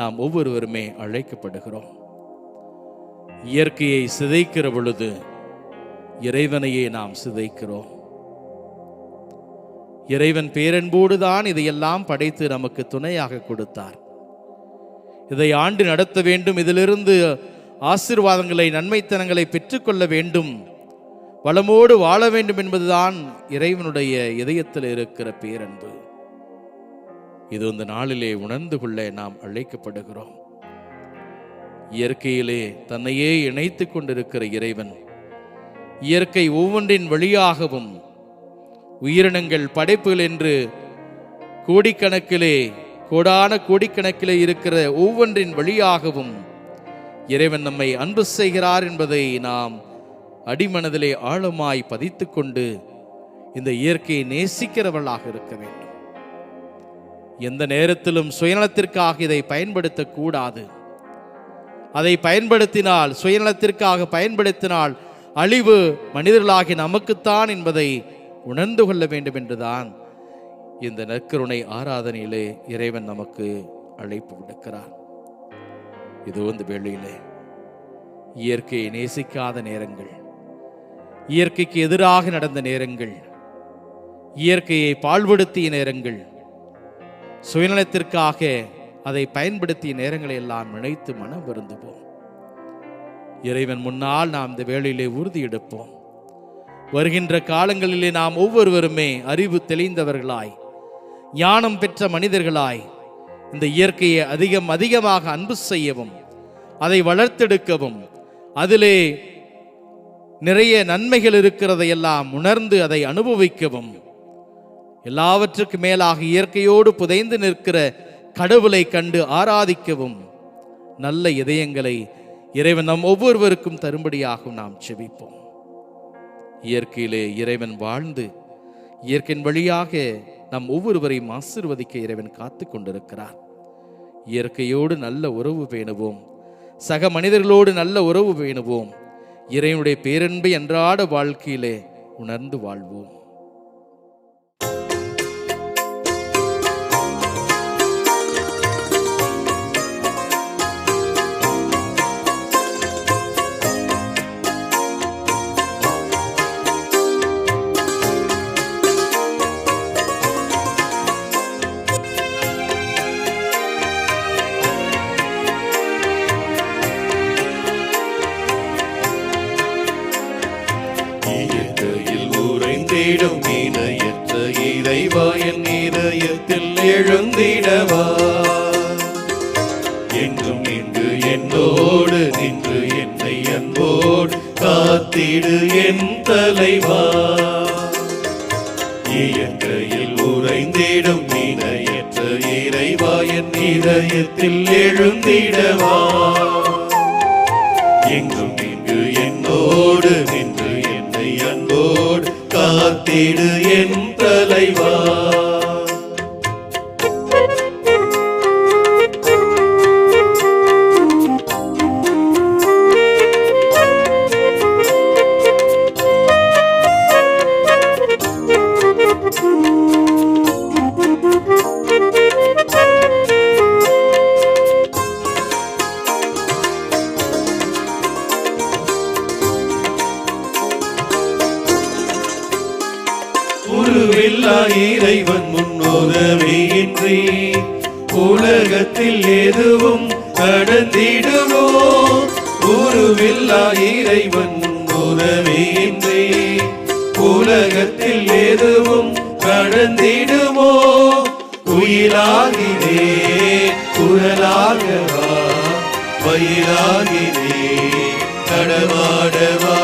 நாம் ஒவ்வொருவருமே அழைக்கப்படுகிறோம். இயற்கையை சிதைக்கிற பொழுது இறைவனையே நாம் சிதைக்கிறோம். இறைவன் பேரன்போடு தான் இதையெல்லாம் படைத்து நமக்கு துணையாக கொடுத்தார். இதை ஆண்டு நடத்த வேண்டும், இதிலிருந்து ஆசீர்வாதங்களை, நன்மைத்தனங்களை பெற்றுக்கொள்ள வேண்டும், வளமோடு வாழ வேண்டும் என்பதுதான் இறைவனுடைய இதயத்தில் இருக்கிற பேரன்பு. இது இந்த நாளிலே உணர்ந்து கொள்ள நாம் அழைக்கப்படுகிறோம். இயற்கையிலே தன்னையே இணைத்துக் கொண்டிருக்கிற இறைவன் இயற்கை ஒவ்வொன்றின் வழியாகவும் உயிரினங்கள், படைப்புகள் என்று கோடிக்கணக்கிலே இருக்கிற ஒவ்வொன்றின் வழியாகவும் இறைவன் நம்மை அன்பு செய்கிறார் என்பதை நாம் அடிமனதிலே ஆழமாய் பதித்து கொண்டு இந்த இயற்கையை நேசிக்கிறவர்களாக இருக்க வேண்டும். எந்த நேரத்திலும் சுயநலத்திற்காக இதை பயன்படுத்தக்கூடாது. அதை பயன்படுத்தினால், சுயநலத்திற்காக பயன்படுத்தினால் அழிவு மனிதர்களாகி நமக்குத்தான் என்பதை உணர்ந்து கொள்ள வேண்டும் என்றுதான் இந்த நற்கருணை ஆராதனையிலே இறைவன் நமக்கு அழைப்பு விடுக்கிறார். இது இந்த வேளையிலே இயற்கையை நேசிக்காத நேரங்கள், இயற்கைக்கு எதிராக நடந்த நேரங்கள், இயற்கையை பாழ்படுத்திய நேரங்கள், சுயநலத்திற்காக அதை பயன்படுத்திய நேரங்களை எல்லாம் நினைத்து மனம் வருந்துவோம். இறைவன் முன்னால் நாம் இந்த வேளையிலே உறுதி எடுப்போம். வருகின்ற காலங்களிலே நாம் ஒவ்வொருவருமே அறிவு தெளிந்தவர்களாய், ஞானம் பெற்ற மனிதர்களாய் இந்த இயற்கையை அதிகமாக அன்பு செய்யவும், அதை வளர்த்தெடுக்கவும், அதிலே நிறைய நன்மைகள் இருக்கிறதையெல்லாம் உணர்ந்து அதை அனுபவிக்கவும், எல்லாவற்றுக்கு மேலாக இயற்கையோடு புதைந்து நிற்கிற கடவுளை கண்டு ஆராதிக்கவும் நல்ல இதயங்களை இறைவன் நம் ஒவ்வொருவருக்கும் தரும்படியாகவும் நாம் செபிப்போம். இயற்கையிலே இறைவன் வாழ்ந்து இயற்கையின் வழியாக நம் ஒவ்வொருவரையும் ஆசீர்வதிக்க இறைவன் காத்து கொண்டிருக்கிறார். இயற்கையோடு நல்ல உறவு பேணுவோம், சக மனிதர்களோடு நல்ல உறவு பேணுவோம், இறைவனுடைய பேரன்பை அன்றாட வாழ்க்கையிலே உணர்ந்து வாழ்வோம். உறைந்திடும் இணையற்ற இறைவா என் இதயத்தில் எழுந்திடவா, என்றும் இங்கு என்னோடு நின்று என்னை அன்போடு காத்திடு என் தலைவா. இயற்கையில் உறைந்திடும் இணையற்ற இறைவா என் இதயத்தில் எழுந்திடவா, எங்கும் இங்கு என்னோடு நின்று என்னை அன்போடு காத்திடு என் தலைவா. உருவில்லா இறைவன் முன்னுதவியின்றி உலகத்தில் எதுவும் கடந்திடுமோ, உருவில்லா இறைவன் முன்னுதவியின்றி உலகத்தில் எதுவும் கடந்திடுமோ. உயிராகினே குரலாகவா, பயிராகினே நடமாடவா,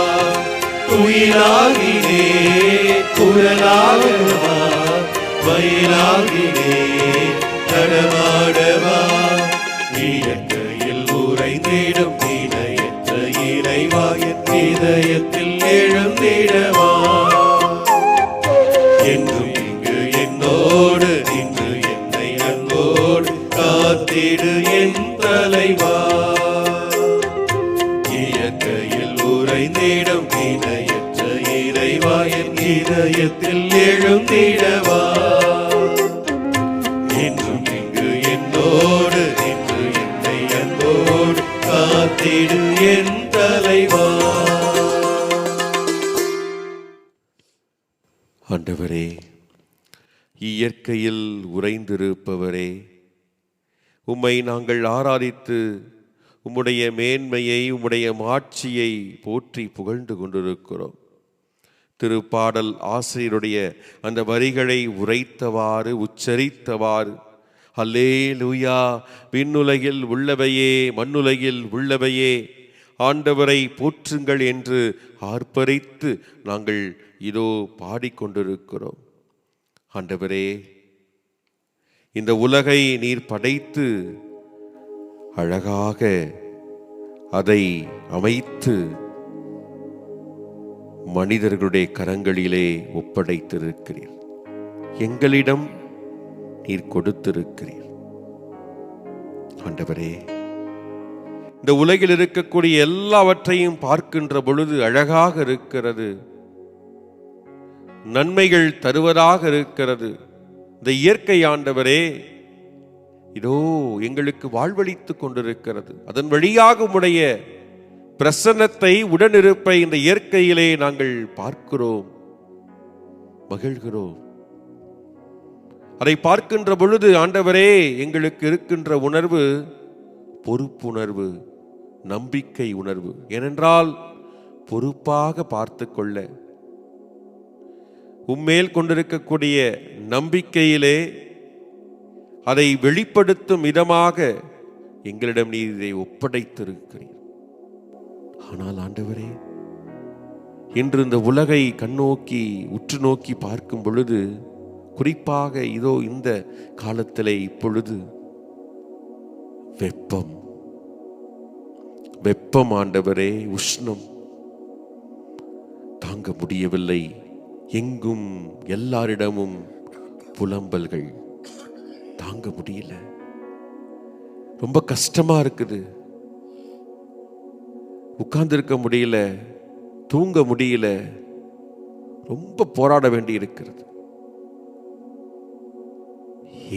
உயிராகினே குரலாகவா, வயலாகினே நடமாடவா. இயற்கையில் உறைந்திடும் இணையற்ற இறைவா என் இதயத்தில் எழுந்திடவா, என்றும் இங்கு என்னோடு நின்று என்னை அன்போடு காத்திடு என் தலைவா. இயற்கையில் உறைந்திடும் இணையற்ற இறைவா என் இதயத்தில் எழுந்திடவா, என்றும் இங்கு என்னோடு நின்று என்னை அன்போடு காத்திடு என் தலைவா. ஆண்டவரே, இயற்கையில் உறைந்திருப்பவரே, உம்மை நாங்கள் ஆராதித்து உம்முடைய மேன்மையை உம்முடைய மாட்சியை போற்றி புகழ்ந்து கொண்டிருக்கிறோம். திருப்பாடல் ஆசிரியருடைய அந்த வரிகளை உரைத்தவாறு உச்சரித்தவாறு அல்லேலூயா, விண்ணுலகில் உள்ளவையே மண்ணுலகில் உள்ளவையே ஆண்டவரை போற்றுங்கள் என்று ஆர்ப்பரித்து நாங்கள் இதோ பாடிக்கொண்டிருக்கிறோம். ஆண்டவரே, இந்த உலகை நீர் படைத்து அழகாக அதை அமைத்து மனிதர்களுடைய கரங்களிலே ஒப்படைத்திருக்கிறீர். எங்களிடம் நீர் கொடுத்திருக்கிறீர். ஆண்டவரே, இந்த உலகில் இருக்கக்கூடிய எல்லாவற்றையும் பார்க்கின்ற பொழுது அழகாக இருக்கிறது, நன்மைகள் தருவதாக இருக்கிறது. இந்த இயற்கை ஆண்டவரே இதோ எங்களுக்கு வாழ்வளித்துக் கொண்டிருக்கிறது. அதன் வழியாக உம்முடைய பிரசன்னத்தை உடனிருப்பை இந்த இயற்கையிலே நாங்கள் பார்க்கிறோம், மகிழ்கிறோம். அதை பார்க்கின்ற பொழுது ஆண்டவரே எங்களுக்கு இருக்கின்ற உணர்வு பொறுப்புணர்வு, நம்பிக்கை உணர்வு. ஏனென்றால் பொறுப்பாக பார்த்து கொள்ள உம்மேல் கொண்டிருக்கக்கூடிய நம்பிக்கையிலே அதை வெளிப்படுத்தும் விதமாக எங்களிடம் நீர் இதை ஒப்படைத்திருக்கிறீர். ஆனால் ஆண்டவரே, இன்று இந்த உலகை கண்ணோக்கி உற்று நோக்கி பார்க்கும் பொழுது, குறிப்பாக இதோ இந்த காலத்திலே இப்பொழுது வெப்பம் வெப்பம் ஆண்டவரே, உஷ்ணம் தாங்க முடியவில்லை. எங்கும் எல்லாரிடமும் புலம்பல்கள் தாங்க முடியல, ரொம்ப கஷ்டமா இருக்குது, உட்கார்ந்து இருக்க முடியல, தூங்க முடியல, ரொம்ப போராட வேண்டி இருக்கிறது.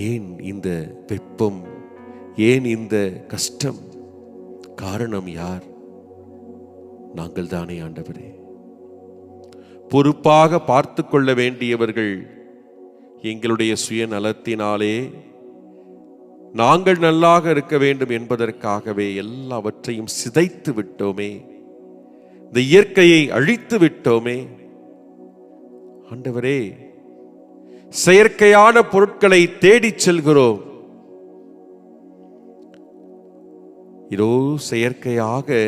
ஏன் இந்த வெப்பம், ஏன் இந்த கஷ்டம்? காரணம் யார்? நாங்கள் தானே ஆண்டவரே. பொறுப்பாக பார்த்து கொள்ள வேண்டியவர்கள் எங்களுடைய சுயநலத்தினாலே நாங்கள் நல்லாக இருக்க வேண்டும் என்பதற்காகவே எல்லாவற்றையும் சிதைத்து விட்டோமே, இந்த இயற்கையை அழித்து விட்டோமே. ஆண்டவரே, செயற்கையான பொருட்களை தேடிச் செல்கிறோம். இதோ செயற்கையாக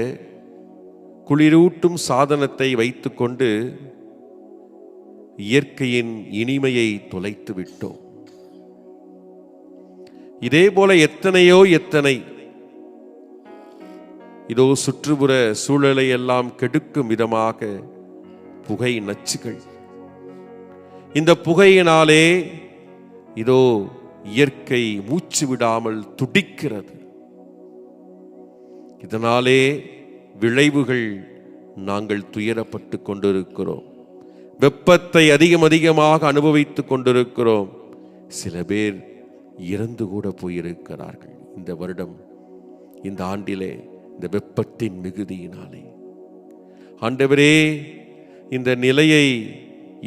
குளிரூட்டும் சாதனத்தை வைத்துக்கொண்டு இயற்கையின் இனிமையை தொலைத்து விட்டோம். இதே போல எத்தனை இதோ சுற்றுப்புற சூழலை எல்லாம் கெடுக்கும் விதமாக புகை நச்சுகள். இந்த புகையினாலே இதோ இயற்கை மூச்சு விடாமல் துடிக்கிறது. இதனாலே விளைவுகள் நாங்கள் துயரப்பட்டு கொண்டிருக்கிறோம். வெப்பத்தை அதிகமாக அனுபவித்துக் கொண்டிருக்கிறோம். சில பேர் இறந்து கூட போயிருக்கிறார்கள் இந்த வருடம், இந்த ஆண்டிலே, இந்த வெப்பத்தின் மிகுதியினாலே. ஆண்டவரே, இந்த நிலையை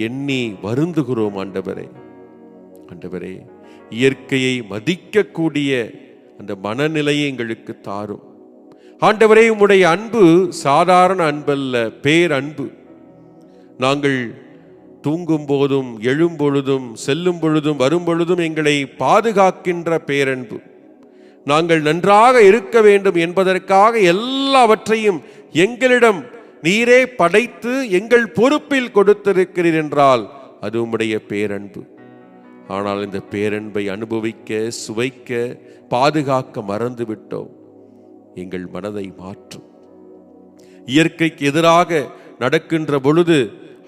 எண்ணி வருந்துகிறோம். ஆண்டவரே, ஆண்டவரே, இயற்கையை மதிக்கக்கூடிய அந்த மனநிலையை எங்களுக்கு தாரும். ஆண்டவரே, உம்முடைய அன்பு சாதாரண அன்பல்ல, பேரன்பு. நாங்கள் தூங்கும் போதும் எழும் பொழுதும் செல்லும் பொழுதும் வரும் பொழுதும் எங்களை பாதுகாக்கின்ற பேரன்பு. நாங்கள் நன்றாக இருக்க வேண்டும் என்பதற்காக எல்லாவற்றையும் எங்களிடம் நீரே படைத்து எங்கள் பொறுப்பில் கொடுத்திருக்கிறீர் என்றால் அது உம்முடைய பேரன்பு. ஆனால் இந்த பேரன்பை அனுபவிக்க, சுவைக்க, பாதுகாக்க மறந்து விட்டோம். எங்கள் மனதை மாற்றும். இயற்கைக்கு எதிராக நடக்கின்ற பொழுது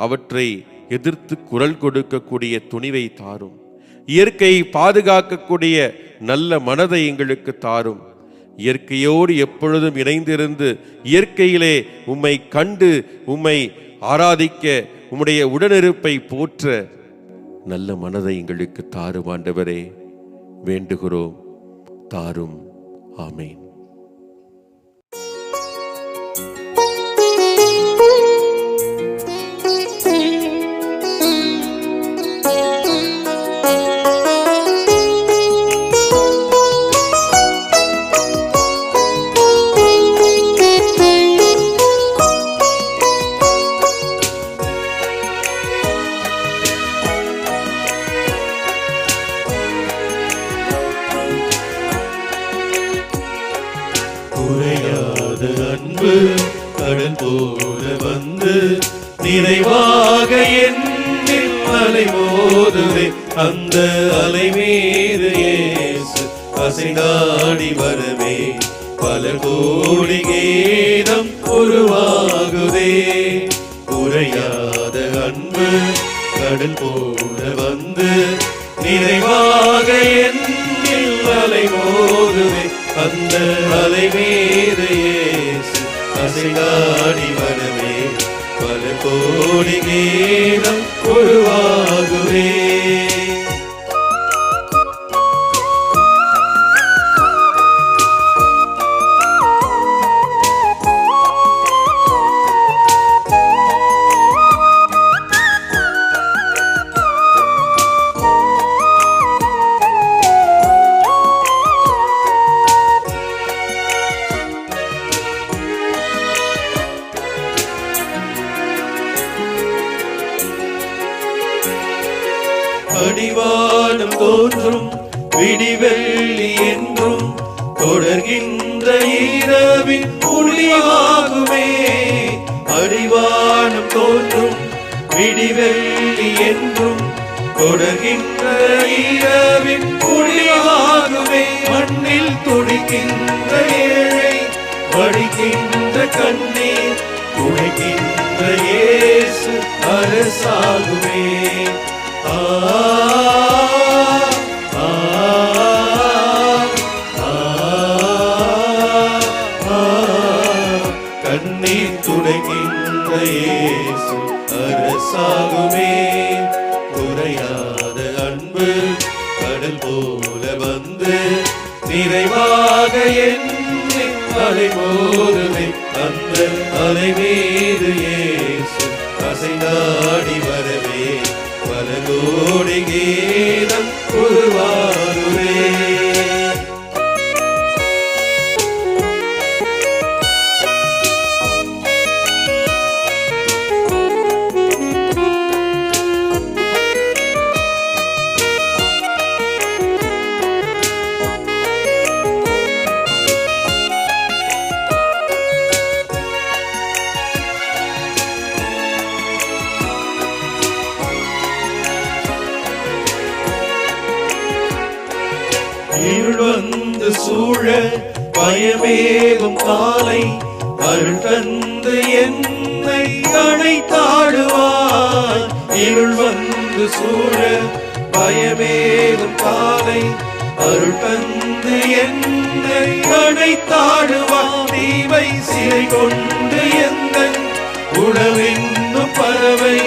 அவற்றை எதிர்த்து குரல் கொடுக்கக்கூடிய துணிவை தாரும். இயற்கையை பாதுகாக்கக்கூடிய நல்ல மனதை எங்களுக்கு தாரும். இயற்கையோடு எப்பொழுதும் இணைந்திருந்து இயற்கையிலே உம்மை கண்டு உம்மை ஆராதிக்க, உம்முடைய உடனிருப்பை போற்ற நல்ல மனதை எங்களுக்கு தாரும். ஆண்டவரே, வேண்டுகிறோம், தாரும். ஆமேன். குறையாத அன்பு கடல் போல வந்து நிறைவாக என்னில் அலை மோதுவே. அந்த அலை மீது இயேசு அசைந்தாடி வரவே பல கோடி கீதம் உருவாகுதே. குறையாத அன்பு கடல் போல வந்து நிறைவாக என்னில் அலை மோதுவே. அந்த அலை மீது இயேசு அசைந்தாடி வரவே பல கோடி கீதம் உருவாகுவே. அடிவானம் தோன்றும் விடிவெள்ளி என்றும் தொடர்கின்ற இரவின் ஒளியாகுமே. அடிவானம் தோன்றும் விடிவெள்ளி என்றும் தொடர்கின்ற இரவின் ஒளியாகுமே. மண்ணில் துடிக்கின்ற ஏழை வடிக்கின்ற கண்ணீர் துடைக்கின்ற இயேசு அரசாகுமே. இயேசு அரசாகுமே. குறையாத அன்பு கடல் போல வந்து நிறைவாக என்னை அலை மோதுமே. அந்த அலை மீது இயேசு அசைந்தாடி வரவே பல கோடி கீதம் உருவாகுமே. இருள் வந்து சூழ பயமேகும் காலை அருள் தந்து என்னை அணைத்தாடுவாய். இருள் வந்து சூழ பயமேகும் காலை அருள் தந்து என்னை அணைத்தாடுவாய். தீமை சிறை கொண்டு எந்தன் உணவென்னும் பறவை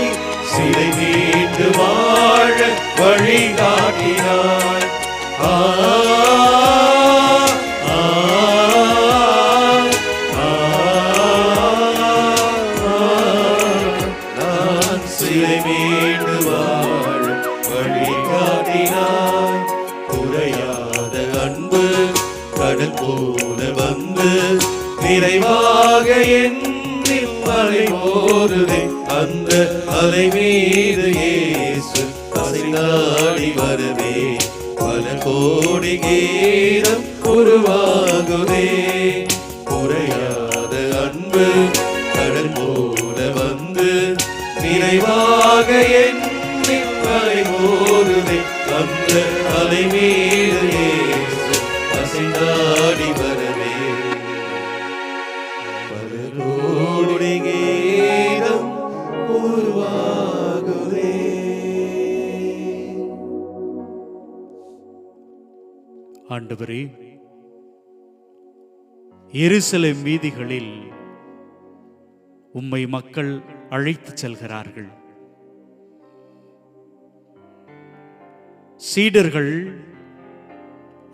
சிறை மீண்டு வாழ வழிகாட்டினாய். நான் சிலை மீண்டு வாழ வழிகாட்டினாய். குறையாத அன்பு கடல் போல வந்து நிறைவாக என்னில் அலை மோதுதே. அந்த அலை மீது இயேசு அசைந்தாடி வரவே பல கோடி கீதம் உருவாகுதே. குறையாத அன்பு கடல் போல வந்து நிறைவாக என்னில் அலை மோதுதே. அந்த அலை மீது இயேசு அசைந்தாடி வரவே பல கோடி கீதம் உருவாகுதே. ஆண்டவரே, எருசலேம் வீதிகளில் உம்மை மக்கள் அழைத்துச் செல்கிறார்கள். சீடர்கள்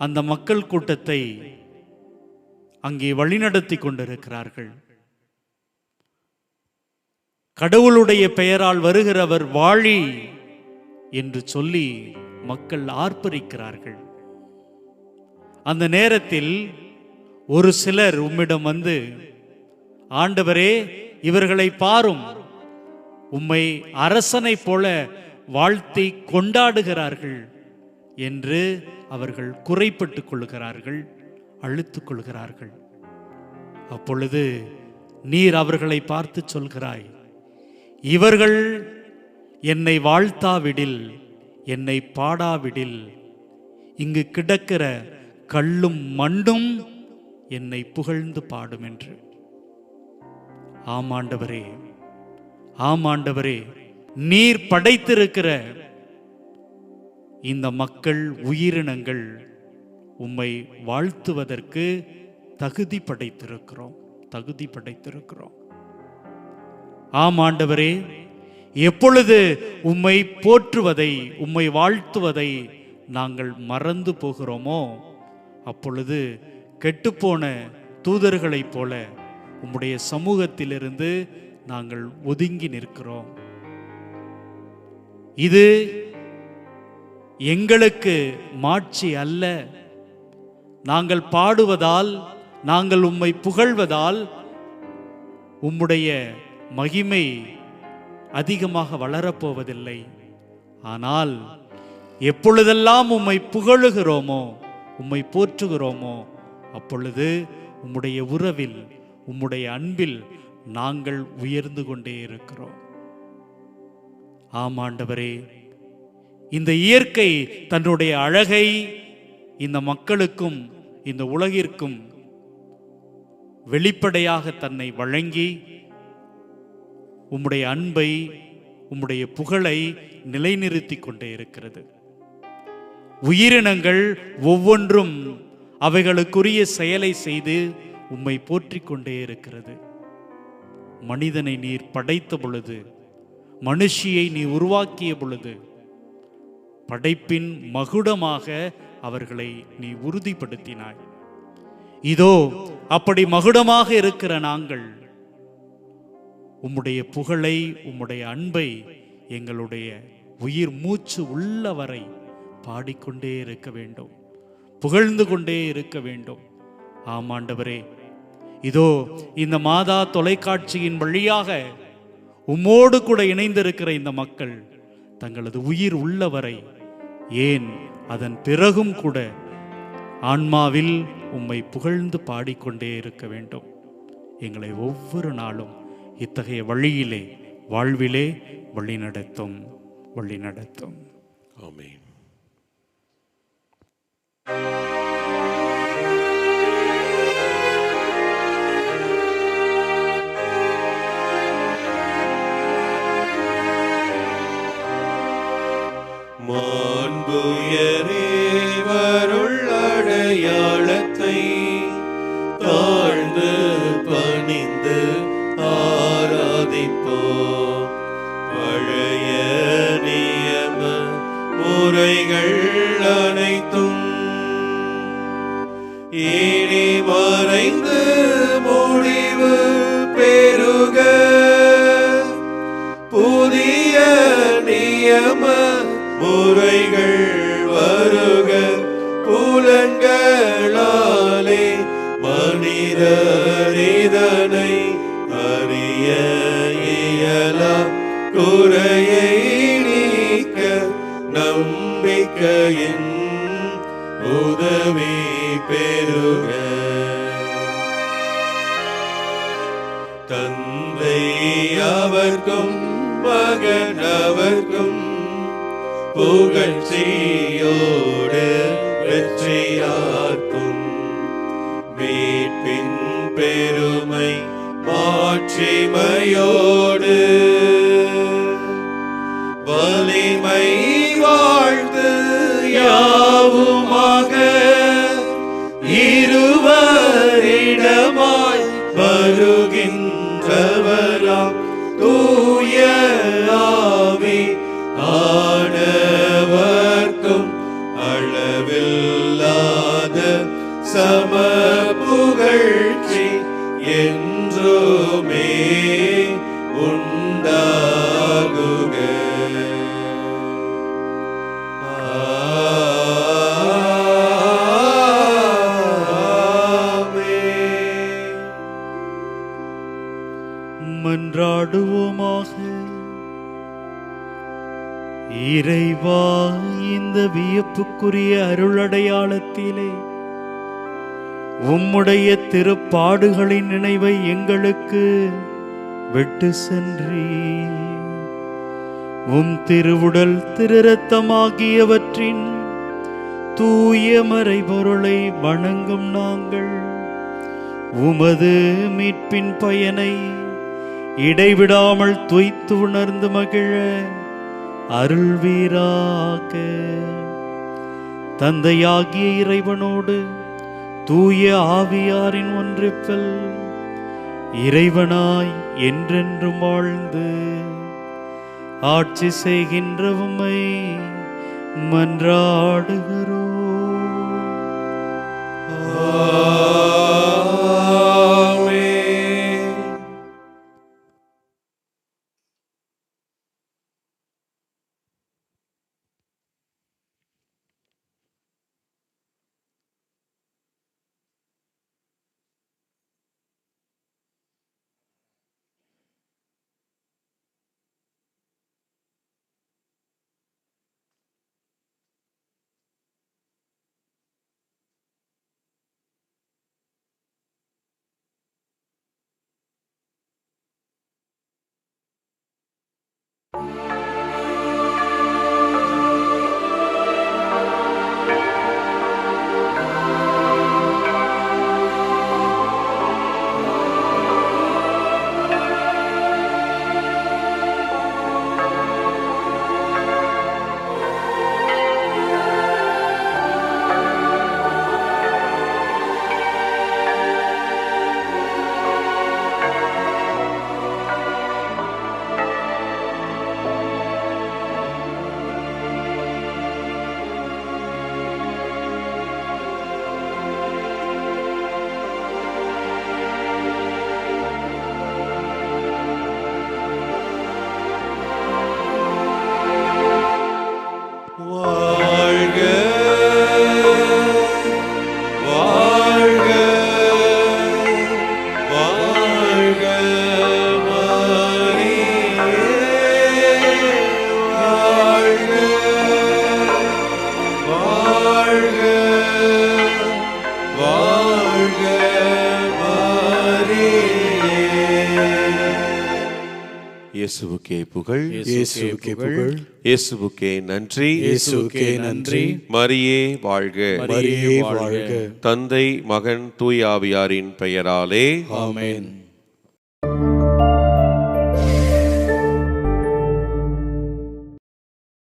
அந்த மக்கள் கூட்டத்தை அங்கே வழிநடத்தி கொண்டிருக்கிறார்கள். கடவுளுடைய பெயரால் வருகிறவர் வாழி என்று சொல்லி மக்கள் ஆர்ப்பரிக்கிறார்கள். அந்த நேரத்தில் ஒரு சிலர் உம்மிடம் வந்து, ஆண்டவரே, இவர்களை பாரும், உம்மை அரசனை போல வாழ்த்தி கொண்டாடுகிறார்கள் என்று அவர்கள் குறைப்பட்டுக் கொள்கிறார்கள், அழுத்துக் கொள்கிறார்கள். அப்பொழுது நீர் அவர்களை பார்த்து சொல்கிறாய், இவர்கள் என்னை வாழ்த்தாவிடில், என்னை பாடாவிடில், இங்கு கிடக்கிற கல்லும் மண்ணும் என்னை புகழ்ந்து பாடும் என்று. ஆமாண்டவரே, ஆமாண்டவரே, நீர் படைத்திருக்கிற இந்த மக்கள் உயிரினங்கள் உம்மை வாழ்த்துவதற்கு தகுதி படைத்திருக்கிறோம். ஆமாண்டவரே, எப்பொழுது உம்மை போற்றுவதை, உம்மை வாழ்த்துவதை நாங்கள் மறந்து போகிறோமோ அப்பொழுது கெட்டுப்போன தூதர்களைப் போல உம்முடைய சமூகத்திலிருந்து நாங்கள் ஒதுங்கி நிற்கிறோம். இது எங்களுக்கு மாட்சி அல்ல. நாங்கள் பாடுவதால், நாங்கள் உம்மை புகழ்வதால் உம்முடைய மகிமை அதிகமாக வளரப்போவதில்லை. ஆனால் எப்பொழுதெல்லாம் உம்மை புகழுகிறோமோ, உம்மை போற்றுகிறோமோ, அப்பொழுது உம்முடைய உறவில், உம்முடைய அன்பில் நாங்கள் உயர்ந்து கொண்டே இருக்கிறோம். ஆமாண்டவரே, இந்த இயற்கை தன்னுடைய அழகை இந்த மக்களுக்கும் இந்த உலகிற்கும் வெளிப்படையாக தன்னை வழங்கி உம்முடைய அன்பை, உம்முடைய புகழை நிலைநிறுத்தி கொண்டே இருக்கிறது. உயிரினங்கள் ஒவ்வொன்றும் அவைகளுக்குரிய செயலை செய்து உம்மை போற்றிக் கொண்டே இருக்கிறது. மனிதனை நீர் படைத்த பொழுது, மனுஷியை நீ உருவாக்கிய பொழுது, படைப்பின் மகுடமாக அவர்களை நீ உறுதிப்படுத்தினாய். இதோ அப்படி மகுடமாக இருக்கிற நாங்கள் உம்முடைய புகழை, உம்முடைய அன்பை எங்களுடைய உயிர் மூச்சு உள்ளவரை பாடிக்கொண்டே இருக்க வேண்டும், புகழ்ந்து கொண்டே இருக்க வேண்டும். ஆமாண்டவரே, இதோ இந்த மாதா தொலைக்காட்சியின் வழியாக உம்மோடு கூட இணைந்திருக்கிற இந்த மக்கள் தங்களது உயிர் உள்ளவரை, ஏன் அதன் பிறகும் கூட ஆன்மாவில் உம்மை புகழ்ந்து பாடிக்கொண்டே இருக்க வேண்டும். எங்களை ஒவ்வொரு நாளும் இத்தகைய வழியிலே, வாழ்விலே வழிநடத்தும். ஆமென். மாண்புயரேவருள் அடையாளத்தை தாழ்ந்து பணிந்து ஆராதிப்போம். பழைய நியம முறைகள் அனைத்தும் இனி மறைந்து முடிவு பெறுக. புதிய நியம முறைகள் வருக. புலன்களாலே மனிதரிதனை அறிய இயலா குறையை நீக்க நம்பிக்கையின் உதவி பெறுக. தந்தை அவர்க்கும் மகன் அவர்க்கும் புகழ்ச்சியோடு வெற்றியார்க்கும் மீட்பின் பெருமை மாட்சிமையோடு வலிமை வாழ்த்து யாவுமாக இருவரிடமாய் வருகின்றவராம் தூய ஆவி ஆனவர்க்கும் அளவில்லாத சம புகழ்ச்சி என்றுமே உண்டாகுக. ஆமென். மன்றாடுவோமாக. இறைவா, இந்த வியப்புக்குரிய அருளடையாளத்திலே உம்முடைய திருப்பாடுகளின் நினைவை எங்களுக்கு விட்டு சென்றீர். உம் திருவுடல் திருரத்தமாகியவற்றின் தூய மறைபொருளை வணங்கும் நாங்கள் உமது மீட்பின் பயனை இடைவிடாமல் துய்த்து உணர்ந்து மகிழ அருள்வீராக. தந்தையாகிய இறைவனோடு தூய ஆவியாரின் ஒன்றிப்பில் இறைவனாய் என்றென்றும் வாழ்ந்து ஆட்சி செய்கின்ற உம்மை மன்றாடுகிறோம். இயேசுவுக்கே புகழ், இயேசுவுக்கே புகழ், இயேசுவுக்கே நன்றி, இயேசுவுக்கே நன்றி. மரியே வாழ்க, மரியே வாழ்க. தந்தை மகன் தூய் ஆவியாரின் பெயராலே ஆமென்.